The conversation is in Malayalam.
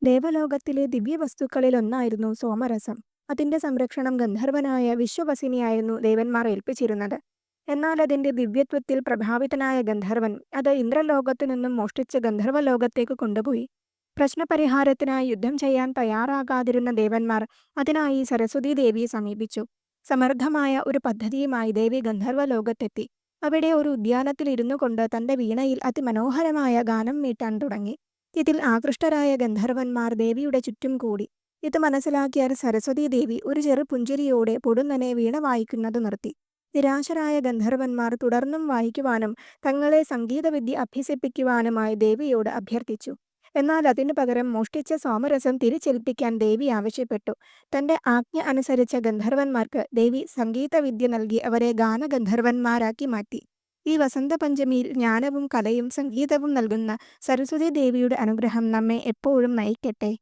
ദേവലോകത്തിലെ ദിവ്യവസ്തുക്കളിലൊന്നായിരുന്നു സോമരസം. അതിന്റെ സംരക്ഷണം ഗന്ധർവനായ വിശ്വവസിനിയായിരുന്നു ദേവന്മാർ ഏൽപ്പിച്ചിരുന്നത്. എന്നാൽ അതിന്റെ ദിവ്യത്വത്തിൽ പ്രഭാവിതനായ ഗന്ധർവൻ അത് ഇന്ദ്രലോകത്തു നിന്നും മോഷ്ടിച്ച് ഗന്ധർവലോകത്തേക്ക് കൊണ്ടുപോയി. പ്രശ്നപരിഹാരത്തിനായി യുദ്ധം ചെയ്യാൻ തയ്യാറാകാതിരുന്ന ദേവന്മാർ അതിനായി സരസ്വതീ ദേവിയെ സമീപിച്ചു. സമർത്ഥമായ ഒരു പദ്ധതിയുമായി ദേവി ഗന്ധർവലോകത്തെത്തി. അവിടെ ഒരു ഉദ്യാനത്തിൽ ഇരുന്നു കൊണ്ട് തന്റെ വീണയിൽ അതിമനോഹരമായ ഗാനം മീട്ടാൻ തുടങ്ങി. ഇതിൽ ആകൃഷ്ടരായ ഗന്ധർവന്മാർ ദേവിയുടെ ചുറ്റും കൂടി. ഇത് മനസ്സിലാക്കിയ സരസ്വതീ ദേവി ഒരു ചെറു പുഞ്ചിരിയോടെ പൊടുന്നനെ വീണ വായിക്കുന്നത് നിർത്തി. നിരാശരായ ഗന്ധർവന്മാർ തുടർന്നും വായിക്കുവാനും തങ്ങളെ സംഗീതവിദ്യ അഭ്യസിപ്പിക്കുവാനുമായി ദേവിയോട് അഭ്യർത്ഥിച്ചു. എന്നാൽ അതിനു പകരം മോഷ്ടിച്ച സോമരസം തിരിച്ചേൽപ്പിക്കാൻ ദേവി ആവശ്യപ്പെട്ടു. തന്റെ ആജ്ഞ അനുസരിച്ച ഗന്ധർവന്മാർക്ക് ദേവി സംഗീതവിദ്യ നൽകി അവരെ ഗാനഗന്ധർവന്മാരാക്കി മാറ്റി. ഈ വസന്തപഞ്ചമിയിൽ ജ്ഞാനവും കലയും സംഗീതവും നൽകുന്ന സരസ്വതി ദേവിയുടെ അനുഗ്രഹം നമ്മെ എപ്പോഴും നയിക്കട്ടെ.